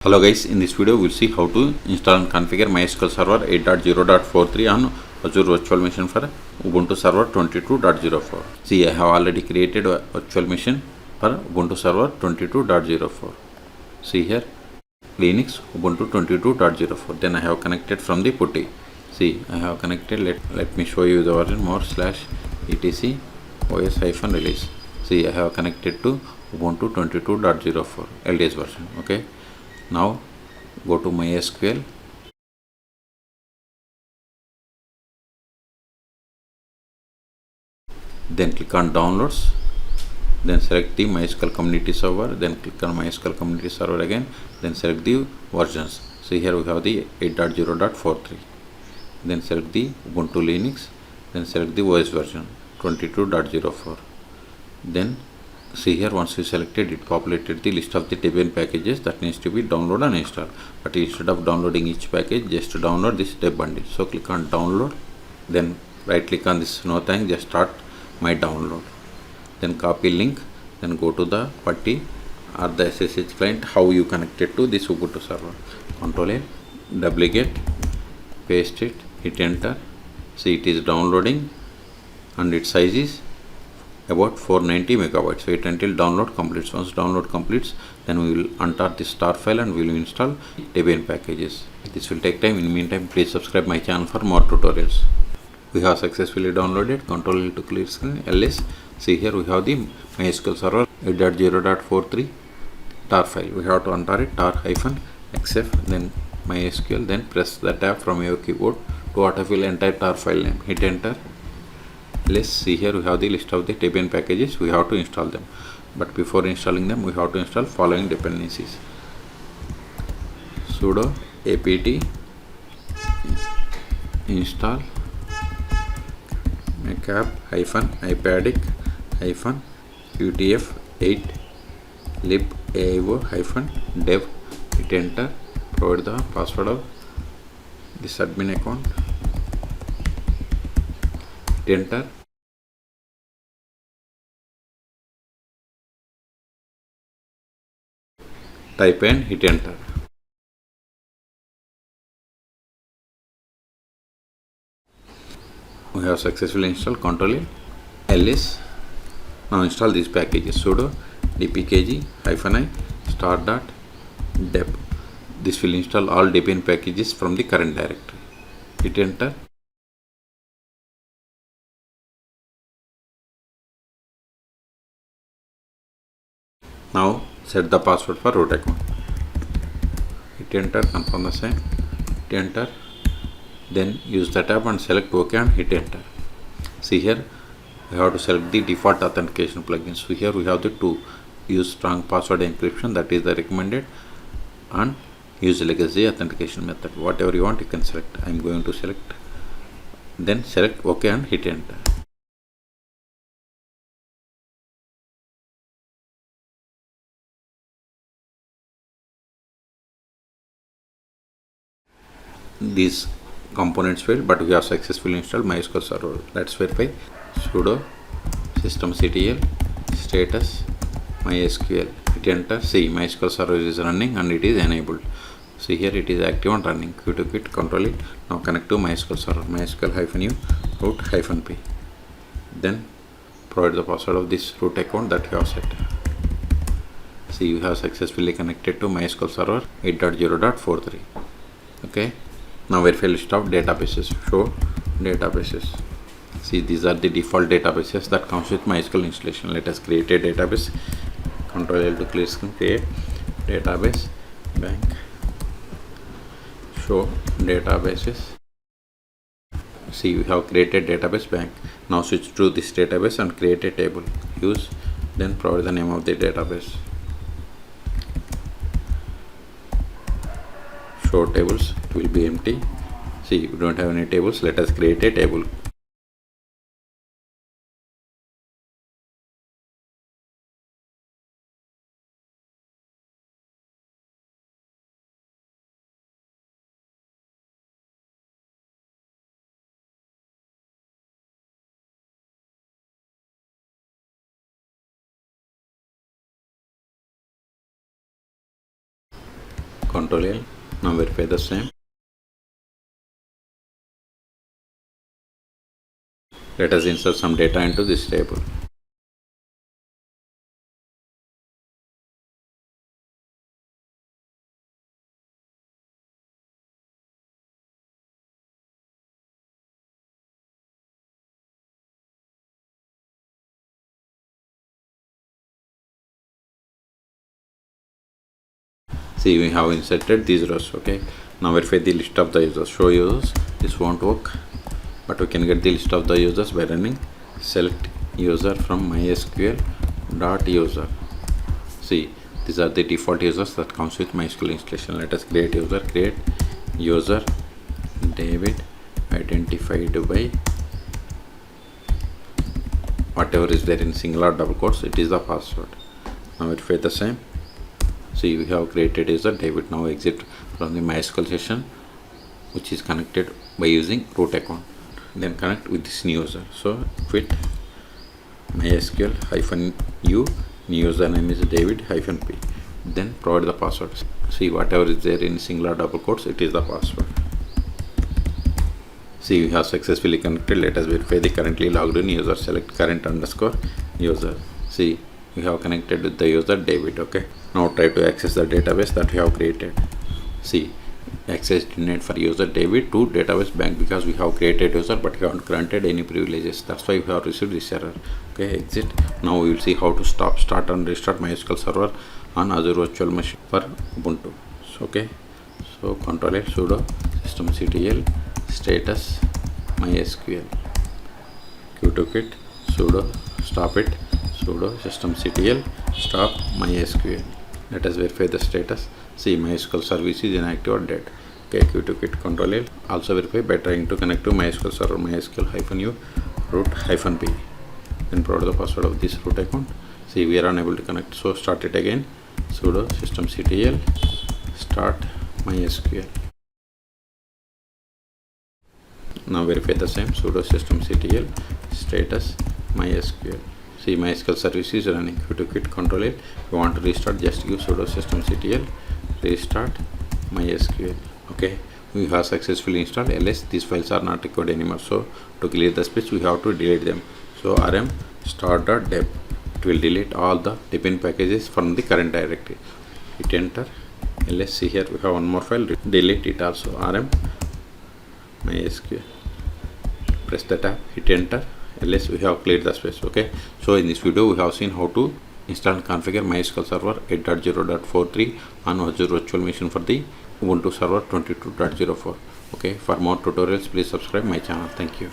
Hello guys, in this video we'll see how to install and configure MySQL Server 8.0.43 on Azure Virtual Machine for Ubuntu Server 22.04. See, I have already created a virtual machine for Ubuntu Server 22.04. See here, Linux Ubuntu 22.04. Then I have connected from the putty. See, I have connected. Let me show you the version more /etc os-release. See, I have connected to Ubuntu 22.04 LDS version. Okay. Now go to MySQL, then click on downloads, then select the MySQL community server, then click on MySQL community server again, then select the versions. So here we have the 8.0.43, then select the Ubuntu Linux, then select the OS version 22.04. then see here, once you selected it, populated the list of the Debian packages that needs to be downloaded and installed. But instead of downloading each package, just to download this deb bundle. So click on download, then right click on this no thank, just start my download. Then copy link, then go to the putty or the SSH client, how you connected to this Ubuntu server. Control A, duplicate, paste it, hit enter. See, it is downloading and its size is about 490 megabytes. Wait until download completes. Once download completes, then we will untar this star file and we will install Debian packages. This will take time. In the meantime, please subscribe my channel for more tutorials. We have successfully downloaded. Control L to clear screen. ls. See here we have the MySQL Server 8.0.43 tar file. We have to untar it. tar-xf, then MySQL, then press the tab from your keyboard to autofill entire tar file name. Hit enter. Let's see here we have the list of the Debian packages. We have to install them, but before installing them we have to install following dependencies: sudo apt install macap-ipadic-utf8 libao-dev. Hit enter. Provide the password of this admin account. Hit enter. Type and hit enter. We have successfully installed. Control ls. Now install these packages: sudo dpkg-i start.deb. This will install all Debian packages from the current directory. Hit enter. Now set the password for root account. Hit enter, confirm the same. Hit enter. Then use the tab and select OK and hit enter. See here, we have to select the default authentication plugins. So here we have the two: use strong password encryption, that is the recommended, and use legacy authentication method. Whatever you want, you can select. I am going to select. Then select OK and hit enter. These components failed, but we have successfully installed MySQL Server. Let's verify. Sudo systemctl status MySQL. Hit enter. See, MySQL Server is running and it is enabled. See here, it is active and running. Q to quit. Control it. Now connect to MySQL Server. MySQL-u root-p. Then provide the password of this root account that you have set. See, you have successfully connected to MySQL Server 8.0.43. Okay. Now verify list of databases. Show databases. See, these are the default databases that comes with MySQL installation. Let us create a database. Control L to clear screen. Create database bank. Show databases. See, we have created database bank. Now switch to this database and create a table. Use, then provide the name of the database. Show tables, it will be empty. See, we don't have any tables. Let us create a table. Control L. Now verify the same. Let us insert some data into this table. See, we have inserted these rows. Okay, now verify the list of the users. Show users. This won't work, but we can get the list of the users by running select user from MySQL.user. See, these are the default users that comes with MySQL installation. Let us create user. Create user David, identified by whatever is there in single or double quotes. It is the password. Now verify the same. See, we have created user David. Now exit from the MySQL session, which is connected by using root account. Then connect with this new user. So quit MySQL -u, new username is David -p. Then provide the password. See, whatever is there in single or double quotes, it is the password. See, we have successfully connected. Let us verify the currently logged in user. Select current underscore user. See, we have connected with the user David. Okay, now try to access the database that we have created. See, access denied for user David to database bank, because we have created user but we haven't granted any privileges. That's why we have received this error. Okay, exit. Now we will see how to start and restart MySQL server on Azure Virtual Machine for Ubuntu. So, okay, so Control L, sudo systemctl status MySQL, qtokit sudo stop it, sudo systemctl stop MySQL. Let us verify the status. See, MySQL service is inactive or dead. Okay, qtokit Control L. Also verify by trying to connect to MySQL server MySQL -u root -p. Then provide the password of this root account. See, we are unable to connect, so start it again. Sudo systemctl start MySQL. Now verify the same. Sudo systemctl status MySQL. See, MySQL service is running. qtokit Control L. If you want to restart, just use sudo systemctl restart MySQL. Okay, we have successfully installed ls. These files are not required anymore. So to clear the space, we have to delete them. So rm start.deb, it will delete all the depend packages from the current directory. Hit enter. ls. See, here we have one more file. Delete it also. rm MySQL. Press the tab. Hit enter. ls. We have cleared the space. Okay, so in this video we have seen how to install and configure MySQL Server 8.0.43 on Azure Virtual Machine for the Ubuntu Server 22.04. Okay, for more tutorials, please subscribe my channel. Thank you.